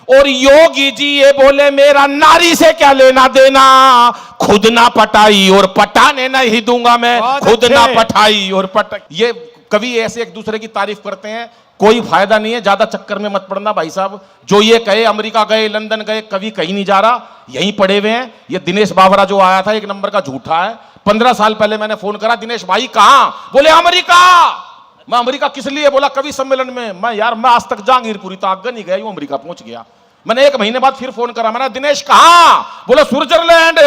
और योगी जी ये बोले मेरा नारी से क्या लेना देना, खुद ना पटाई और पटाने नहीं दूंगा मैं, खुद ना पटाई और ये कवि ऐसे एक दूसरे की तारीफ करते हैं, कोई फायदा नहीं है, ज्यादा चक्कर में मत पड़ना भाई साहब। जो ये कहे अमेरिका गए, लंदन गए, कवि कहीं नहीं जा रहा, यहीं पड़े हुए हैं। ये दिनेश बावरा जो आया था, एक नंबर का झूठा है। 15 साल पहले मैंने फोन करा, दिनेश भाई कहां? बोले अमेरिका। मैं अमेरिका किस लिए? बोला कवि सम्मेलन में। मैं यार मैं आज तक जहांगीरपुरी तो आगे नहीं गया, यूं अमेरिका पहुंच गया। मैंने 1 महीने बाद फिर फोन करा, मैंने दिनेश कहां? बोला स्विट्जरलैंड।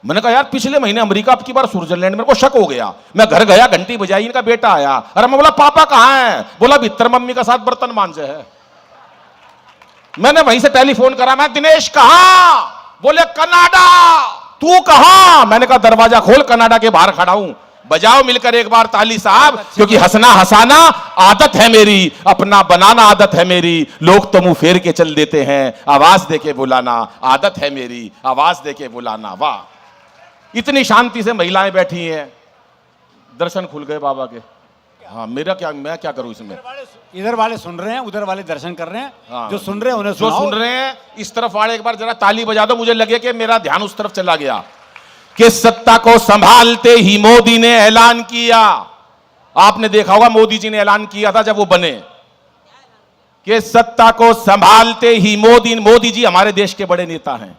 मैंने कहा यार पिछले महीने अमेरिका, अब की बार स्विट्जरलैंड। मेरे को शक हो गया, मैं घर गया, घंटी बजाई, इनका बेटा आया। अरे मैं बोला पापा कहां है? बोला भीतर मम्मी का साथ बर्तन मांजे है। मैंने वहीं से टेलीफोन करा, मैं दिनेश कहां? बोले कनाडा। तू कहां? मैंने कहा दरवाजा खोल, कनाडा के बाहर खड़ा हूं। बजाओ मिलकर एक बार ताली साहब, क्योंकि हंसना हंसाना आदत है मेरी, अपना बनाना आदत है मेरी। लोग तो मुंह फेर के चल देते हैं, आवाज देके बुलाना आदत है मेरी, आवाज देके बुलाना। वाह, इतनी शांति से महिलाएं बैठी हैं, दर्शन खुल गए बाबा के। हाँ मेरा क्या, मैं क्या करूं इसमें? इधर वाले सुन रहे हैं, उधर वाले दर्शन कर रहे हैं। हाँ, जो सुन रहे हैं उन्हें जो सुन रहे हैं इस तरफ वाले एक बार जरा ताली बजा दो। मुझे लगे कि मेरा ध्यान उस तरफ चला गया कि सत्ता को संभालते ही मोदी ने ऐलान किया। आपने देखा होगा मोदी जी ने ऐलान किया था जब वो बने कि सत्ता को संभालते ही मोदी जी हमारे देश के बड़े नेता हैं।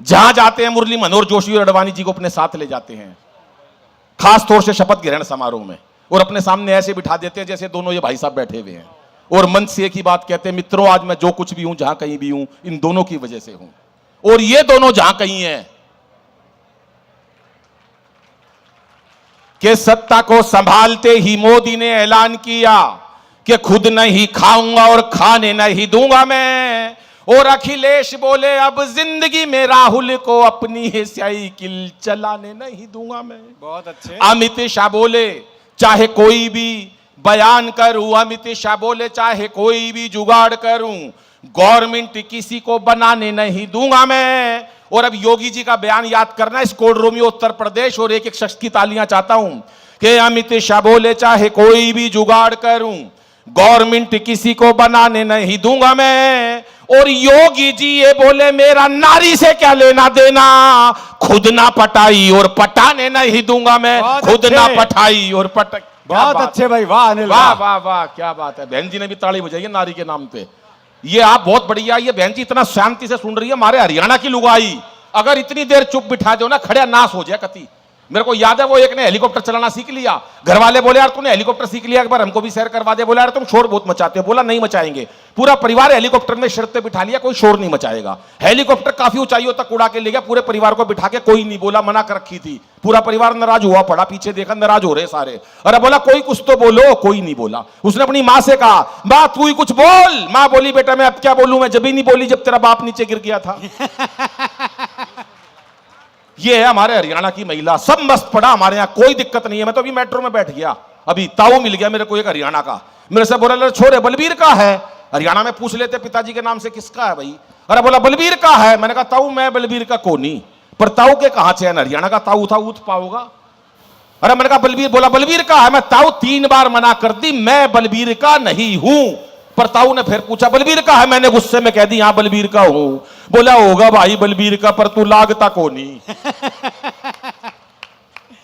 जहां जाते हैं मुरली मनोहर जोशी और अडवाणी जी को अपने साथ ले जाते हैं, खास तौर से शपथ ग्रहण समारोह में, और अपने सामने ऐसे बिठा देते हैं जैसे दोनों ये भाई साहब बैठे हुए हैं, और मंच से एक ही बात कहते हैं, मित्रों आज मैं जो कुछ भी हूं, जहां कहीं भी हूं, इन दोनों की वजह से हूं। और ये दोनों जहां कहीं हैं कि सत्ता को संभालते ही मोदी ने ऐलान किया कि खुद नहीं खाऊंगा और खाने नहीं दूंगा मैं। और अखिलेश बोले अब जिंदगी में राहुल को अपनी ही साइकिल चलाने नहीं दूंगा मैं। बहुत अच्छे। अमित शाह बोले चाहे कोई भी बयान करूं, अमित शाह बोले चाहे कोई भी जुगाड़ करूं, गवर्नमेंट किसी को बनाने नहीं दूंगा मैं। और अब योगी जी का बयान याद करना, इस कोडरोमियो उत्तर प्रदेश, और एक एक शख्स की तालियां चाहता हूं कि अमित शाह बोले चाहे कोई भी जुगाड़ करूं, गवर्नमेंट किसी को बनाने नहीं दूंगा मैं। और योगी जी ये बोले मेरा नारी से क्या लेना देना, खुद ना पटाई और पटाने नहीं दूंगा मैं, खुद ना पटाई और पटा। बहुत अच्छे भाई, वाह अनिल, वाह वाह वाह, क्या बात है। बहन जी ने भी ताली बजाई है नारी के नाम पे। ये आप बहुत बढ़िया, ये बहन जी इतना शांति से सुन रही है। हमारे हरियाणा की लुगाई अगर इतनी देर चुप बिठा दो ना, खड़े नाश हो जाए कति। मेरे को याद है वो एक ने हेलीकॉप्टर चलाना सीख लिया, घर वाले बोले यार तूने हेलीकॉप्टर सीख लिया, एक बार हमको भी सैर करवा दे। बोला यार तुम शोर बहुत मचाते हो। बोला नहीं मचाएंगे। पूरा परिवार हेलीकॉप्टर में शर्त पे बिठा लिया, कोई शोर नहीं मचाएगा। हेलीकॉप्टर काफी ऊंचाइयों तक उड़ा के ले गया, पूरे परिवार को बिठा के, कोई नहीं बोला, मना कर रखी थी। पूरा परिवार नाराज हुआ पड़ा, पीछे देखा नाराज हो रहे सारे। अरे बोला कोई कुछ तो बोलो, कोई नहीं बोला। उसने अपनी माँ से कहा माँ तू ही कुछ बोल। माँ बोली बेटा मैं अब क्या बोलूं, मैं जब ही नहीं बोली जब तेरा बाप नीचे गिर गया था। ये है हमारे हरियाणा की महिला, सब मस्त पड़ा हमारे यहाँ, कोई दिक्कत नहीं है। मैं तो अभी मेट्रो में बैठ गया, अभी ताऊ मिल गया मेरे को एक हरियाणा का। मेरे से बोला छोरे बलबीर का है? हरियाणा में पूछ लेते पिताजी के नाम से किसका है भाई। अरे बोला बलबीर का है। मैंने कहा ताऊ मैं बलबीर का कोनी, पर ताऊ के कहां से? हरियाणा का ताऊ था, ऊत पाओगा। अरे मैंने कहा बलबीर। बोला बलबीर का है। मैं ताऊ 3 बार मना कर दी, मैं बलबीर का नहीं हूं। पर ताऊ ने फिर पूछा बलबीर का है? मैंने गुस्से में कह दी हाँ बलबीर का हूं। बोला होगा भाई बलबीर का, पर तू लागता कोनी।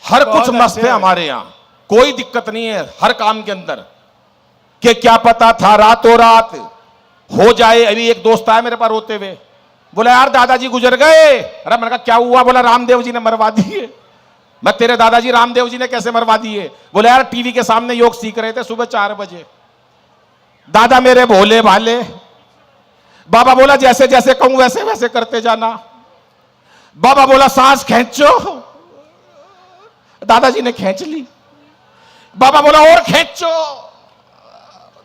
हर कुछ मस्त है हमारे यहां, कोई दिक्कत नहीं है हर काम के अंदर। कि क्या पता था रातों रात हो जाए। अभी एक दोस्त आया मेरे पास रोते हुए, बोला यार दादाजी गुजर गए। अरे मैंने कहा क्या हुआ? बोला रामदेव जी ने मरवा दिए। मैं तेरे दादाजी रामदेव जी ने कैसे मरवा दिए? बोला यार टीवी के सामने योग सीख रहे थे सुबह 4 बजे। दादा मेरे भोले भाले। बाबा बोला जैसे जैसे कहूं वैसे वैसे करते जाना। बाबा बोला सांस खींचो। दादाजी ने खींच ली। बाबा बोला और खींचो।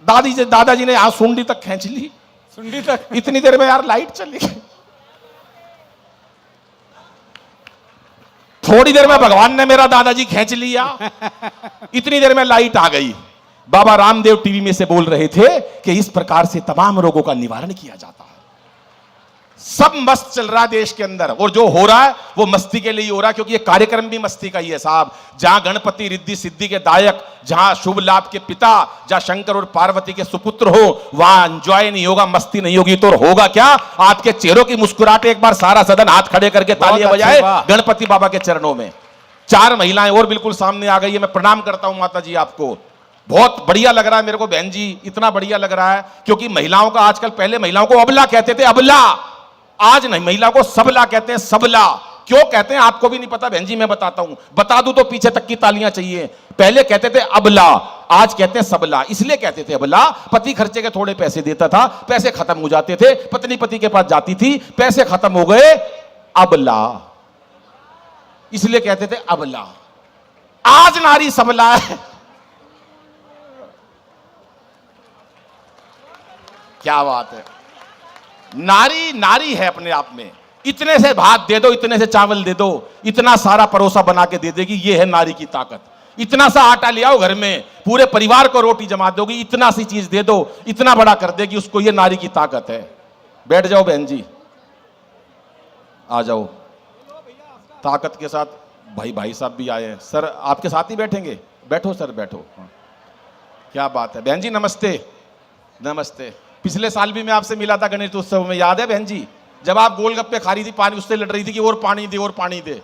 दादाजी ने यहां सुंडी तक खींच ली, सुंडी तक। इतनी देर में यार लाइट चली गई। थोड़ी देर में भगवान ने मेरा दादाजी खींच लिया, इतनी देर में लाइट आ गई। बाबा रामदेव टीवी में से बोल रहे थे कि इस प्रकार से तमाम रोगों का निवारण किया जाता है। सब मस्त चल रहा है देश के अंदर, और जो हो रहा है वो मस्ती के लिए ही हो रहा है, क्योंकि ये कार्यक्रम भी मस्ती का ही है साहब। जहां गणपति रिद्धि सिद्धि के दायक, जहां शुभ लाभ के पिता, जहां शंकर और पार्वती के सुपुत्र हो, वहां एंजॉय नहीं होगा, मस्ती नहीं होगी, तो होगा क्या? आपके चेहरों की मुस्कुराहट एक बार सारा सदन हाथ खड़े करके तालियां बजाए गणपति बाबा के चरणों में। 4 महिलाएं और बिल्कुल सामने आ गई है। मैं प्रणाम करता हूं माता जी आपको, बहुत बढ़िया लग रहा है मेरे को बहन जी, इतना बढ़िया लग रहा है, क्योंकि महिलाओं का आजकल, पहले महिलाओं को अबला कहते थे, अबला, आज नहीं, महिला को सबला कहते हैं, सबला। क्यों कहते हैं आपको भी नहीं पता बहन जी, मैं बताता हूं, बता दूं तो पीछे तक की तालियां चाहिए। पहले कहते थे अबला, आज कहते हैं सबला। इसलिए कहते थे अबला, पति खर्चे के थोड़े पैसे देता था, पैसे खत्म हो जाते थे, पत्नी पति के पास जाती थी, पैसे खत्म हो गए, अबला, इसलिए कहते थे अबला। आज नारी सबला है। क्या बात है, नारी नारी है अपने आप में। इतने से भात दे दो, इतने से चावल दे दो, इतना सारा परोसा बना के दे देगी, ये है नारी की ताकत। इतना सा आटा ले आओ घर में, पूरे परिवार को रोटी जमा दोगी, इतना सी चीज दे दो, इतना बड़ा कर देगी उसको, ये नारी की ताकत है। बैठ जाओ बहन जी, आ जाओ ताकत के साथ। भाई साहब भी आए हैं। सर आपके साथ ही बैठेंगे? बैठो सर, बैठो। क्या बात है बहन जी, नमस्ते। नमस्ते। पिछले साल भी मैं आपसे मिला था गणेश उत्सव में, याद है बहन जी? जब आप गोलगप्पे खा रही थी, पानी उससे लड़ रही थी कि और पानी दे, और पानी दे।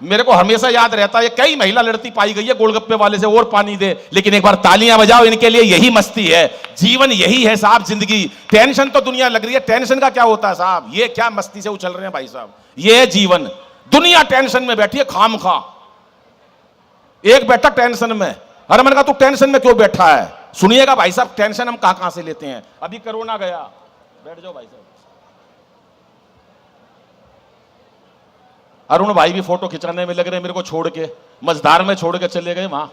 मेरे को हमेशा याद रहता है, कई महिला लड़ती पाई गई है गोलगप्पे वाले से, और पानी दे। लेकिन एक बार तालियां बजाओ इनके लिए, यही मस्ती है, जीवन यही है साहब, जिंदगी। टेंशन तो दुनिया लग रही है, टेंशन का क्या होता है साहब? ये क्या मस्ती से उछल रहे हैं भाई साहब, ये है जीवन। दुनिया टेंशन में बैठी है खाम खा। एक बैठा टेंशन में, अरे मैंने कहा तू टेंशन में क्यों बैठा है? सुनिएगा भाई साहब, टेंशन हम कहां से लेते हैं। अभी कोरोना गया, बैठ जाओ भाई साहब। अरुण भाई भी फोटो खिंचाने में लग रहे हैं, मेरे को छोड़ के मझधार में छोड़ के चले गए वहां।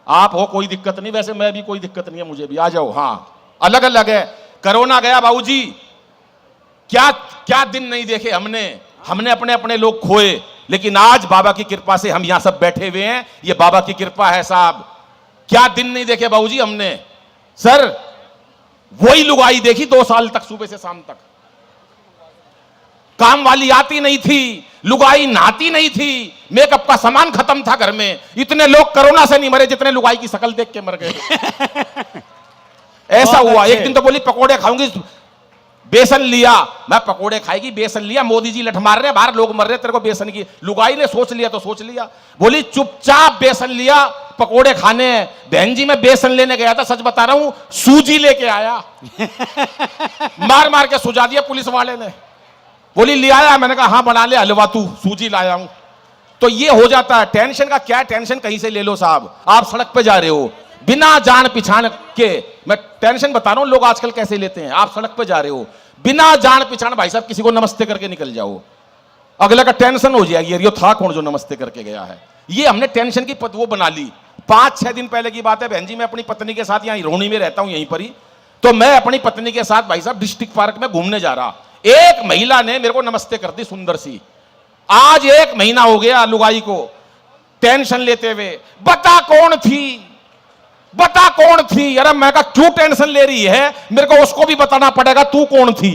आप हो, कोई दिक्कत नहीं, वैसे मैं भी, कोई दिक्कत नहीं है मुझे भी, आ जाओ। हाँ, अलग अलग है। कोरोना गया बाबूजी, क्या क्या दिन नहीं देखे हमने अपने अपने लोग खोए, लेकिन आज बाबा की कृपा से हम यहां सब बैठे हुए हैं, ये बाबा की कृपा है साहब। क्या दिन नहीं देखे बाबूजी हमने। सर वही लुगाई देखी 2 साल तक, सुबह से शाम तक। काम वाली आती नहीं थी, लुगाई नहाती नहीं थी, मेकअप का सामान खत्म था घर में। इतने लोग कोरोना से नहीं मरे जितने लुगाई की शक्ल देख के मर गए। ऐसा हुआ। एक दिन तो बोली पकोड़े खाऊंगी, बेसन लिया, मैं पकोड़े खाएगी, बेसन लिया, मोदी जी लठ मार रहे हैं बाहर, लोग मर रहे, तेरे को बेसन की। लुगाई ने सोच लिया तो सोच लिया, बोली चुपचाप बेसन लिया, पकोड़े खाने हैं। बहन जी मैं बेसन लेने गया था, सच बता रहा हूं, सूजी लेके आया। मार मार के सुझा दिया पुलिस वाले ने। बोली ले आया, मैंने कहा हाँ बना ले हलवा तू, सूजी लाया हूं। तो ये हो जाता है। टेंशन का क्या, टेंशन कहीं से ले लो साहब। आप सड़क पे जा रहे हो बिना जान पहचान के, मैं टेंशन बता रहा हूं लोग आजकल कैसे लेते हैं। आप सड़क पे जा रहे हो बिना जान पहचान, भाई साहब किसी को नमस्ते करके निकल जाओ, अगले का टेंशन हो जाएगी, ये था कौन जो नमस्ते करके गया है। ये हमने टेंशन की वो बना ली। 5-6 दिन पहले की बात है बहन जी, मैं अपनी पत्नी के साथ यहाँ रोहिणी में रहता हूं यहीं पर ही, तो मैं अपनी पत्नी के साथ भाई साहब डिस्ट्रिक्ट पार्क में घूमने जा रहा, एक महिला ने मेरे को नमस्ते कर दी, सुंदर सी। आज 1 महीना हो गया लुगाई को टेंशन लेते हुए। बता कौन थी, बता कौन थी। अरे मैं कहा क्यों टेंशन ले रही है, मेरे को उसको भी बताना पड़ेगा तू कौन थी।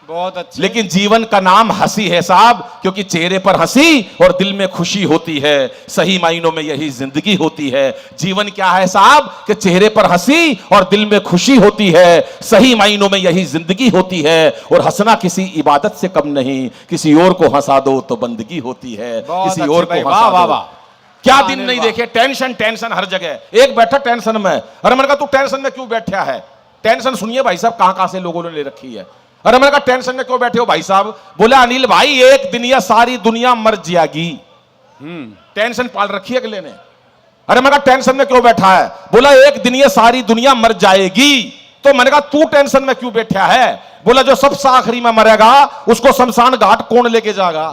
बहुत अच्छे। लेकिन जीवन का नाम हंसी है साहब, क्योंकि चेहरे पर हंसी और दिल में खुशी होती है। सही मायनों में यही जिंदगी होती है। जीवन क्या है साहब, कि चेहरे पर हंसी और दिल में खुशी होती है। सही मायनों में यही जिंदगी होती है। और हंसना किसी इबादत से कम नहीं, किसी और को हंसा दो तो बंदगी होती है, किसी और को हंसा दो। क्या दिन नहीं देखे, टेंशन टेंशन हर जगह। एक बैठा टेंशन में, अरे मैंने कहा तू टेंशन में क्यों बैठा है। टेंशन सुनिए भाई साहब कहां कहां से लोगों ने ले रखी है। अरे मैंने कहा टेंशन में क्यों बैठे हो भाई साहब। बोला अनिल भाई एक दिन या सारी दुनिया मर जाएगी। टेंशन पाल रखी है अगले ने। अरे मैंने कहा टेंशन में क्यों बैठा है। बोला एक दिन ये सारी दुनिया मर जाएगी। तो मैंने कहा तू टेंशन में क्यों बैठा है। बोला जो सबसे आखिरी में मरेगा उसको शमशान घाट कौन लेके जाएगा।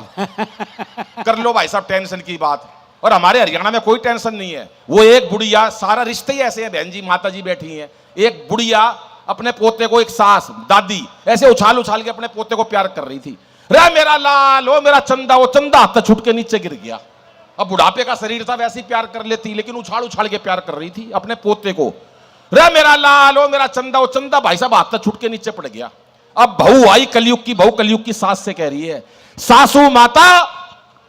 कर लो भाई साहब टेंशन की बात। और हमारे हरियाणा में कोई टेंशन नहीं है। वो एक बुढ़िया, सारा रिश्ते ही ऐसे हैं बहन जी, माता जी बैठी हैं, एक बुढ़िया अपने पोते को, एक सास दादी ऐसे उछाल उछाल के अपने पोते को प्यार कर रही थी। रे मेरा लाल, ओ मेरा चंदा, वो चंदा हाथ छुट के नीचे गिर गया। अब बुढ़ापे का शरीर था, वैसे ही प्यार कर लेती, लेकिन उछाल उछाल के प्यार कर रही थी अपने पोते को। रे मेरा लाल, ओ मेरा चंदा, ओ चंदा भाई साहब हाथ छूट के नीचे पड़ गया। अब बहू आई कलयुग की, बहू कलयुग की सास से कह रही है, सासू माता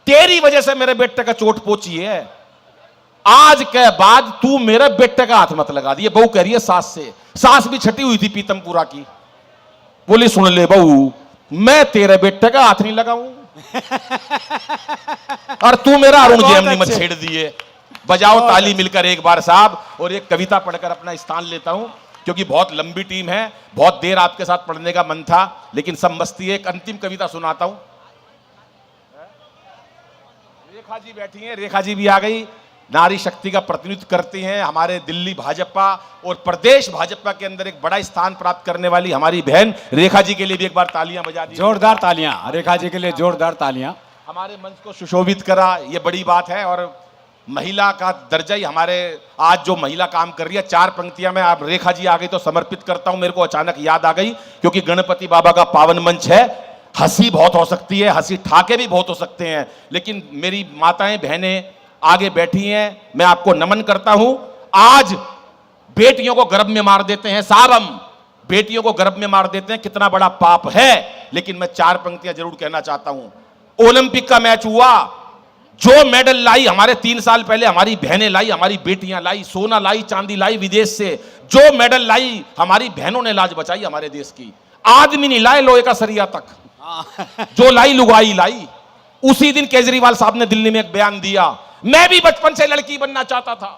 तेरी वजह से मेरे बेटे का चोट पहुंची है, आज के बाद तू मेरे बेटे का हाथ मत लगा दिए। बहू कह रही है सास से, सास भी छठी हुई थी पीतमपुरा की, बोली सुन ले बहू, मैं तेरे बेटे का हाथ नहीं लगाऊं और तू मेरा अरुण जेमनी मत छेड़ दिए। बजाओ ताली मिलकर एक बार साहब। और एक कविता पढ़कर अपना स्थान लेता हूं, क्योंकि बहुत लंबी टीम है, बहुत देर आपके साथ पढ़ने का मन था, लेकिन सब मस्ती है। एक अंतिम कविता सुनाता हूं। रेखा जी बैठी हैं, रेखा जी भी आ गई, नारी शक्ति का प्रतिनिधित्व करती हैं, हमारे दिल्ली भाजपा और प्रदेश भाजपा के अंदर एक बड़ा स्थान प्राप्त करने वाली हमारी बहन रेखा जी के लिए भी एक बार तालियां बजा दी। जोरदार तालियां रेखा जी के लिए, जोरदार तालियां। हमारे मंच को सुशोभित करा, ये बड़ी बात है। और महिला का दर्जा ही हमारे, आज जो महिला काम कर रही है, 4 पंक्तियां में आप रेखा जी आ गई तो समर्पित करता हूं। मेरे को अचानक याद आ गई, क्योंकि गणपति बाबा का पावन मंच है, हंसी बहुत हो सकती है, हंसी ठाके भी बहुत हो सकते हैं, लेकिन मेरी माताएं बहनें आगे बैठी हैं, मैं आपको नमन करता हूं। आज बेटियों को गर्भ में मार देते हैं साहब, हम बेटियों को गर्भ में मार देते हैं, कितना बड़ा पाप है। लेकिन मैं 4 पंक्तियां जरूर कहना चाहता हूं। ओलंपिक का मैच हुआ, जो मेडल लाई हमारे 3 साल पहले हमारी बहनें लाई, हमारी बेटियां लाई, सोना लाई, चांदी लाई विदेश से, जो मेडल लाई हमारी बहनों ने लाज बचाई हमारे देश की। आदमी नहीं लाए लोहे का सरिया तक, जो लाई लुगाई लाई। उसी दिन केजरीवाल साहब ने दिल्ली में एक बयान दिया, मैं भी बचपन से लड़की बनना चाहता था।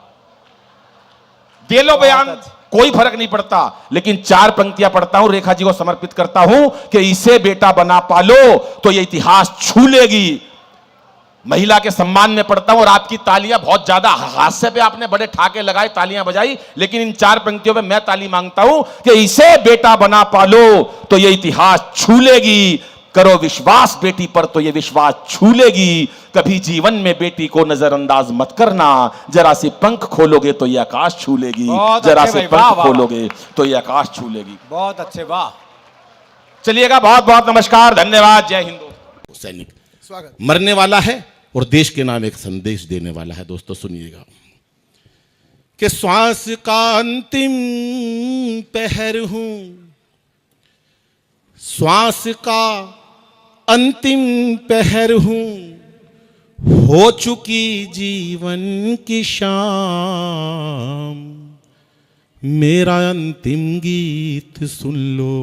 दे लो बयान, कोई फर्क नहीं पड़ता। लेकिन 4 पंक्तियां पढ़ता हूं, रेखा जी को समर्पित करता हूं कि इसे बेटा बना पालो तो ये इतिहास छू लेगी। महिला के सम्मान में पढ़ता हूं, और आपकी तालियां बहुत ज्यादा, हास्य पे आपने बड़े ठाके लगाए, तालियां बजाई, लेकिन इन 4 पंक्तियों में मैं ताली मांगता हूं कि इसे बेटा बना पालो तो ये इतिहास छू लेगी। करो विश्वास बेटी पर तो ये विश्वास छू लेगी। कभी जीवन में बेटी को नजरअंदाज मत करना, जरा सी पंख खोलोगे तो ये आकाश छू लेगी, जरा से पंख खोलोगे तो ये आकाश छू लेगी। बहुत अच्छे, वाह। चलिएगा, बहुत बहुत नमस्कार, धन्यवाद, जय हिंद। सैनिक मरने वाला है और देश के नाम एक संदेश देने वाला है। दोस्तों सुनिएगा कि श्वास का अंतिम पहर हूं, श्वास का अंतिम पहर हूं, हो चुकी जीवन की शाम, मेरा अंतिम गीत सुन लो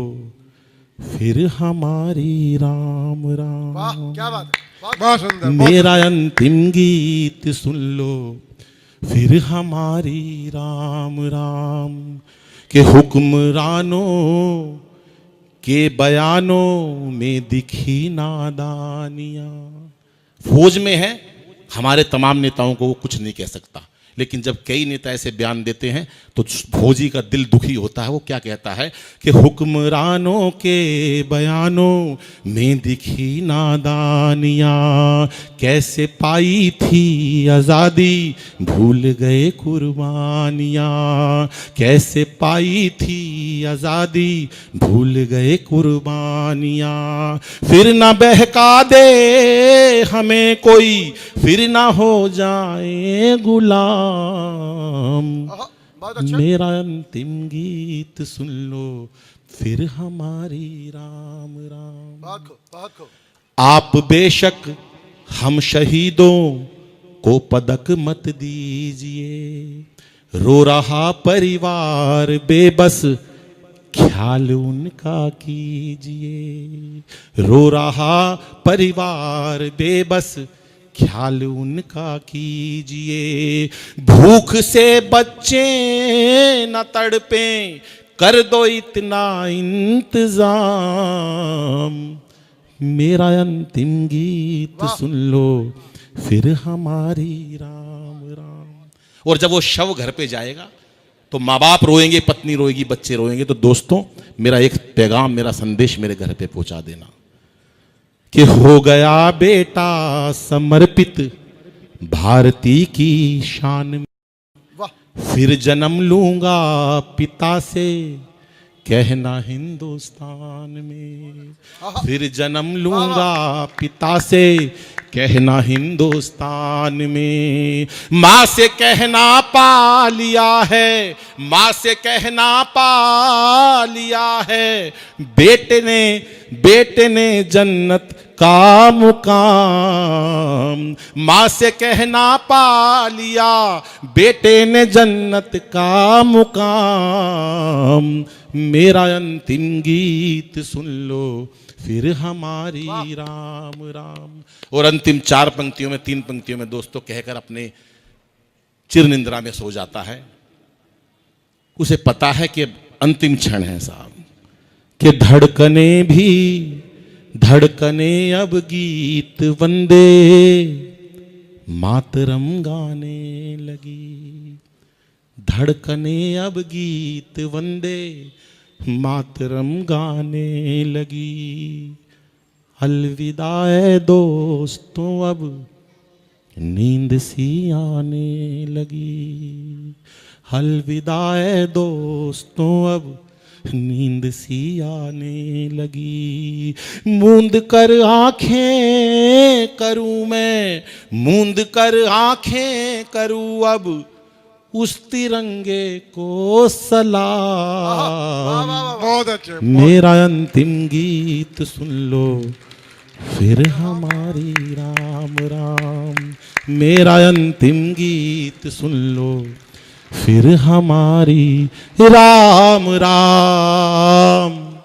फिर हमारी राम राम। वाह, क्या बात है, बहुत सुंदर। मेरा अंतिम गीत सुन लो फिर हमारी राम राम, के हुक्मरानों के बयानों में दिखी नादानियां। फौज में है, हमारे तमाम नेताओं को वो कुछ नहीं कह सकता, लेकिन जब कई नेता ऐसे बयान देते हैं तो फौजी का दिल दुखी होता है। वो क्या कहता है कि हुक्मरानों के बयानों में दिखी नादानियाँ, कैसे पाई थी आज़ादी भूल गए कुर्बानियाँ, कैसे पाई थी आज़ादी भूल गए कुर्बानियाँ, फिर ना बहका दे हमें कोई, फिर ना हो जाए गुलाम, मेरा अंतिम गीत सुन लो फिर हमारी राम राम। आप बेशक हम शहीदों को पदक मत दीजिए, रो रहा परिवार बेबस ख्याल उनका कीजिए, रो रहा परिवार बेबस ख्याल उनका कीजिए, भूख से बच्चे न तड़पे कर दो इतना इंतजाम, मेरा अंतिम गीत सुन लो फिर हमारी राम राम। और जब वो शव घर पे जाएगा तो माँ बाप रोएंगे, पत्नी रोएगी, बच्चे रोएंगे। तो दोस्तों मेरा एक पैगाम, मेरा संदेश मेरे घर पे पहुंचा देना कि हो गया बेटा समर्पित भारती की शान में, फिर जन्म लूंगा पिता से कहना हिंदुस्तान में, फिर जन्म लूंगा पिता से कहना हिंदुस्तान में, माँ से कहना पा लिया है, माँ से कहना पा लिया है, बेटे ने जन्नत का मुकाम, माँ से कहना पा लिया, बेटे ने जन्नत का मुकाम, मेरा अंतिम गीत सुन लो फिर हमारी राम राम। और अंतिम 4 पंक्तियों में 3 पंक्तियों में दोस्तों कहकर अपने चिर निंद्रा में सो जाता है। उसे पता है कि अंतिम क्षण है साहब, कि धड़कने अब गीत वंदे मातरम गाने लगी, धड़कने अब गीत वंदे मातरम गाने लगी। अलविदा ए दोस्तों अब नींद सी आने लगी, अलविदा ए दोस्तों अब नींद सी आने लगी। मूंद कर आंखें करूं मैं, मूंद कर आंखें करूं अब उस तिरंगे को सलाम। बहुत अच्छे। मेरा अंतिम गीत सुन लो फिर हमारी राम राम, मेरा अंतिम गीत सुन लो फिर हमारी राम राम।